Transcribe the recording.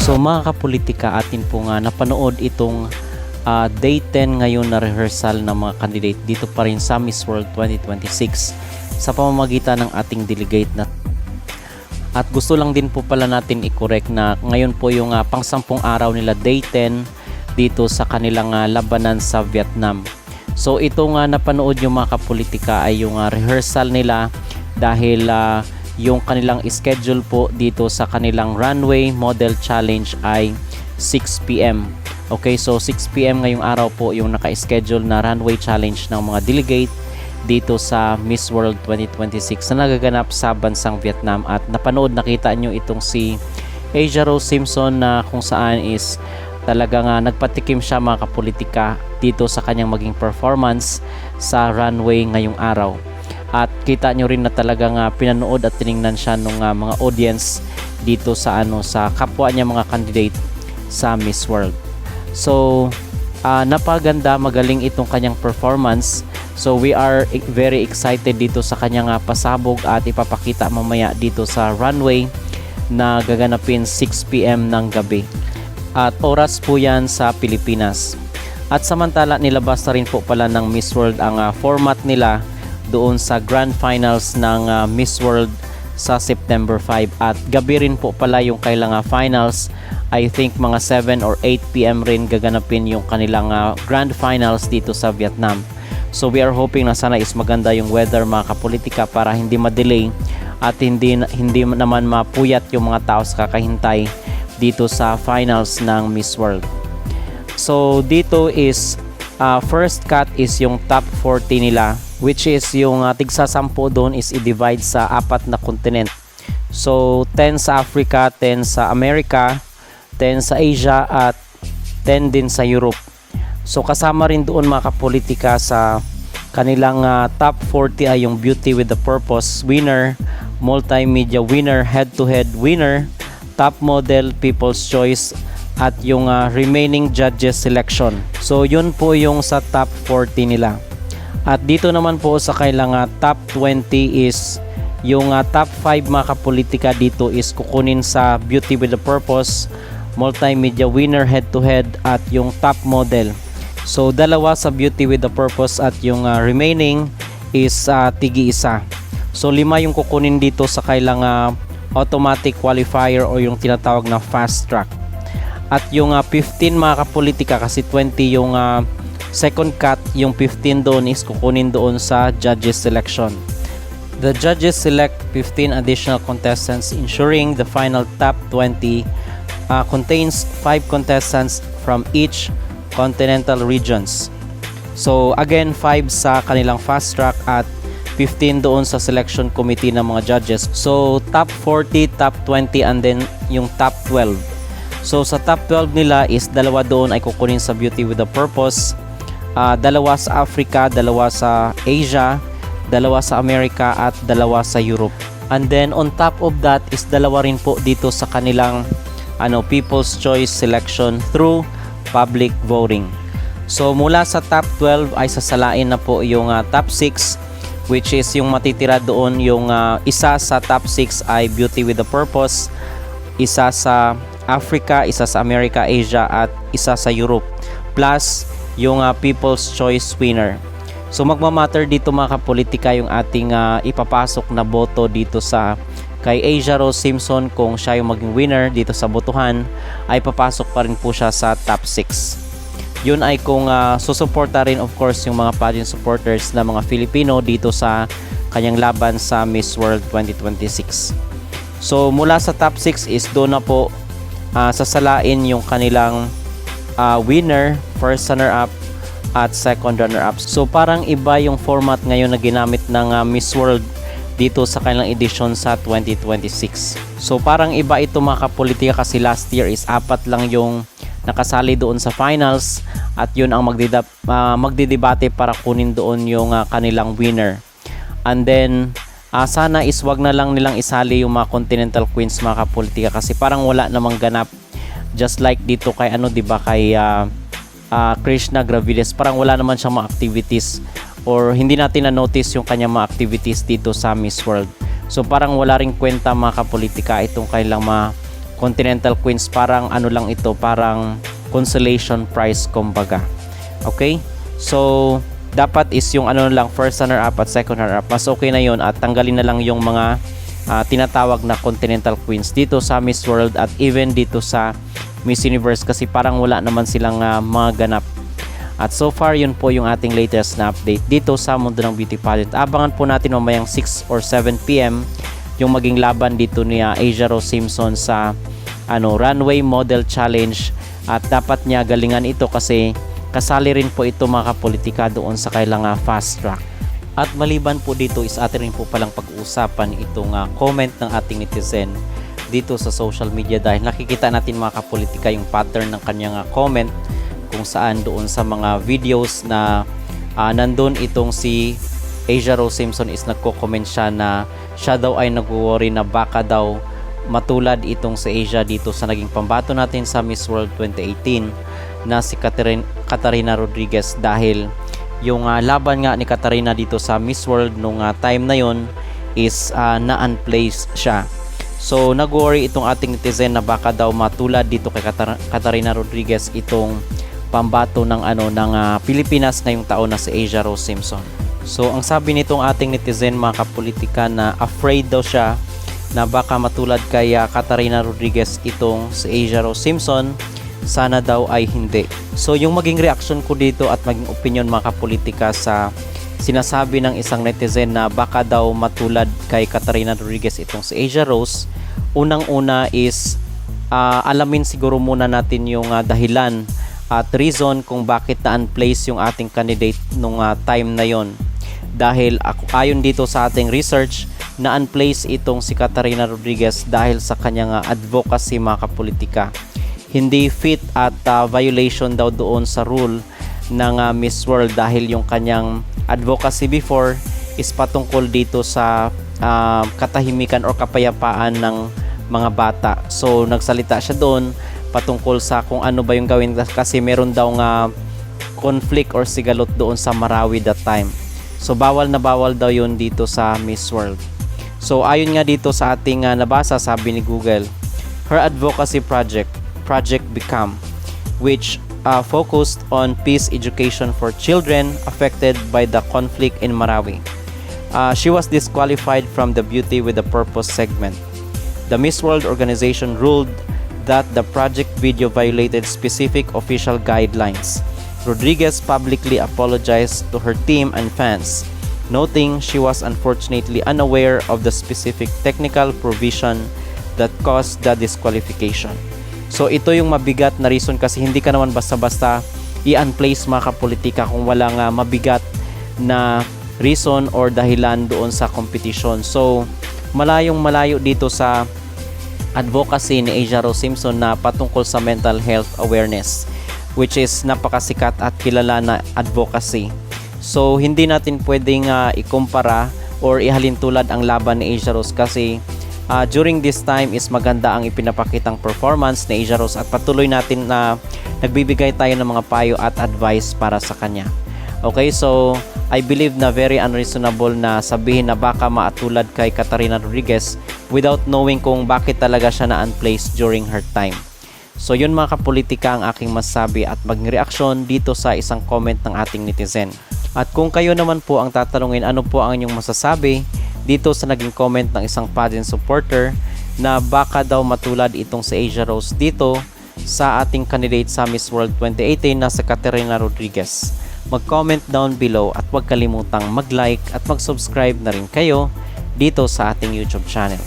So mga kapolitika, atin po nga napanood itong day 10 ngayon na rehearsal ng mga candidate dito pa rin sa Miss World 2026 sa pamamagitan ng ating delegate na. At gusto lang din po pala natin i-correct na ngayon po yung pang-10 araw nila day 10 dito sa kanilang labanan sa Vietnam. So ito nga napanood yung mga kapolitika ay yung rehearsal nila dahil yung kanilang schedule po dito sa kanilang runway model challenge ay 6 PM. Okay, so 6 PM ngayong araw po yung naka-schedule na runway challenge ng mga delegate dito sa Miss World 2026 na nagaganap sa bansang Vietnam. At napanood, nakita nyo itong si Asia Rose Simpson na kung saan is talagang nagpatikim siya mga kapolitika dito sa kanyang maging performance sa runway ngayong araw. At kita nyo rin na talagang pinanood at tiningnan siya ng mga audience dito sa sa kapwa niya mga candidate sa Miss World. So napaganda, magaling itong kanyang performance. So we are very excited dito sa kanyang pasabog at ipapakita mamaya dito sa runway na gaganapin 6 PM ng gabi. At oras po yan sa Pilipinas. At samantala nilabas na rin po pala ng Miss World ang format nila doon sa Grand Finals ng Miss World sa September 5. At gabi rin po pala yung kailangan finals. I think mga 7 or 8 PM rin gaganapin yung kanilang Grand Finals dito sa Vietnam. So we are hoping na sana is maganda yung weather mga kapolitika para hindi ma-delay at hindi naman mapuyat yung mga tao sa kakahintay dito sa finals ng Miss World. So dito is first cut is yung top 40 nila, which is yung tigsa 10 doon is i-divide sa 4 na continent. So 10 sa Africa, 10 sa America, 10 sa Asia at 10 din sa Europe. So kasama rin doon mga kapolitika sa kanilang top 40 ay yung Beauty with the Purpose winner, Multimedia winner, Head to Head winner, Top Model, People's Choice at yung remaining judges selection. So yun po yung sa top 40 nila. At dito naman po sa kailang top 20 is yung top 5 mga kapolitika dito is kukunin sa Beauty with the Purpose, Multimedia winner, Head to Head at yung Top Model. So dalawa sa Beauty with the Purpose at yung remaining is tigi-isa. So 5 yung kukunin dito sa kailang automatic qualifier o yung tinatawag na fast track. At yung 15 mga kapolitika kasi 20 yung second cut, yung 15 doon is kukunin doon sa judges selection. The judges select 15 additional contestants ensuring the final top 20 contains 5 contestants from each continental regions. So again 5 sa kanilang fast track at 15 doon sa selection committee ng mga judges. So top 40, top 20 and then yung top 12. So sa top 12 nila is dalawa doon ay kukunin sa Beauty with a Purpose, dalawa sa Africa, dalawa sa Asia, dalawa sa America at dalawa sa Europe. And then on top of that is dalawa rin po dito sa kanilang People's Choice selection through public voting. So mula sa top 12 ay sasalain na po yung top 6, which is yung matitira doon yung isa sa top 6 ay Beauty with a Purpose, isa sa Africa, isa sa America, Asia at isa sa Europe, plus yung People's Choice winner. So magmamatter dito mga kapolitika yung ating ipapasok na boto dito sa kay Asia Rose Simpson. Kung siya yung maging winner dito sa botohan ay papasok pa rin po siya sa top 6. Yun ay kung susuporta rin of course yung mga pageant supporters na mga Filipino dito sa kanyang laban sa Miss World 2026. So mula sa top 6 is doon na po sasalain yung kanilang winner, first runner-up at second runner-up. So parang iba yung format ngayon na ginamit ng Miss World dito sa kanilang edition sa 2026. So parang iba ito mga kapolitika kasi last year is 4 lang yung nakasali doon sa finals at yun ang magdidebate para kunin doon yung kanilang winner. And then sana is wag na lang nilang isali yung mga Continental Queens mga kapolitika kasi parang wala namang ganap, just like dito kay diba kay Krishna Gravides, parang wala naman siyang mga activities or hindi natin na-notice yung kanyang mga activities dito sa Miss World. So parang wala ring kwenta mga kapolitika itong kailang mga Continental Queens, parang ano lang ito, parang consolation prize kumbaga. Okay? So, dapat is yung ano lang, first runner-up at second runner-up. Mas okay na yun at tanggalin na lang yung mga tinatawag na Continental Queens dito sa Miss World at even dito sa Miss Universe kasi parang wala naman silang mga ganap. At so far, yun po yung ating latest na update dito sa mundo ng beauty pageant. Abangan po natin mamayang 6 or 7 PM yung maging laban dito ni Asia Rose Simpson sa runway model challenge at dapat niya galingan ito kasi kasali rin po ito mga kapolitika doon sa kailangan fast track. At maliban po dito is atin rin po palang pag-uusapan itong comment ng ating netizen dito sa social media dahil nakikita natin mga kapolitika yung pattern ng kanyang comment kung saan doon sa mga videos na nandun itong si Asia Rose Simpson is nagko-comment siya na siya daw ay nag-worry na baka daw matulad itong si Asia dito sa naging pambato natin sa Miss World 2018 na si Katarina Rodriguez dahil yung laban nga ni Katarina dito sa Miss World nung time na yon is na-unplaced siya. So nag-worry itong ating netizen na baka daw matulad dito kay Katarina Rodriguez itong pambato ng Pilipinas ngayong taon na si Asia Rose Simpson. So ang sabi nitong ating netizen mga kapolitika na afraid daw siya na baka matulad kay Katarina Rodriguez itong si Asia Rose Simpson, sana daw ay hindi. So yung maging reaction ko dito at maging opinion mga kapolitika sa sinasabi ng isang netizen na baka daw matulad kay Katarina Rodriguez itong si Asia Rose, unang-una is alamin siguro muna natin yung dahilan at reason kung bakit na-unplace yung ating candidate nung time na yon. Dahil ayon dito sa ating research, na-unplace itong si Katarina Rodriguez dahil sa kanyang advocacy mga kapolitika. Hindi fit at violation daw doon sa rule ng Miss World dahil yung kanyang advocacy before is patungkol dito sa katahimikan o kapayapaan ng mga bata. So nagsalita siya doon patungkol sa kung ano ba yung gawin kasi meron daw nga conflict or sigalot doon sa Marawi that time. So bawal na bawal daw yun dito sa Miss World. So ayon nga dito sa ating nabasa, sabi ni Google, her advocacy project Become, which focused on peace education for children affected by the conflict in Marawi. She was disqualified from the Beauty with a Purpose segment. The Miss World organization ruled that the project video violated specific official guidelines. Rodriguez publicly apologized to her team and fans, noting she was unfortunately unaware of the specific technical provision that caused the disqualification. So ito yung mabigat na reason kasi hindi ka naman basta-basta i-unplace mga kapolitika kung walang mabigat na reason or dahilan doon sa competition. So malayong malayo dito sa advocacy ni Asia Rose Simpson na patungkol sa mental health awareness, which is napakasikat at kilala na advocacy. So hindi natin pwedeng ikumpara or ihalintulad ang laban ni Asia Rose kasi during this time is maganda ang ipinapakitang performance ni Asia Rose at patuloy natin na nagbibigay tayo ng mga payo at advice para sa kanya. Okay, so I believe na very unreasonable na sabihin na baka maatulad kay Katarina Rodriguez without knowing kung bakit talaga siya na-unplaced during her time. So yun mga kapolitika ang aking masabi at mag-reaction dito sa isang comment ng ating netizen. At kung kayo naman po ang tatanungin ano po ang inyong masasabi dito sa naging comment ng isang pageant supporter na baka daw matulad itong si Asia Rose dito sa ating candidate sa Miss World 2018 na si Katarina Rodriguez. Mag-comment down below at huwag kalimutang mag-like at mag-subscribe na rin kayo dito sa ating YouTube channel.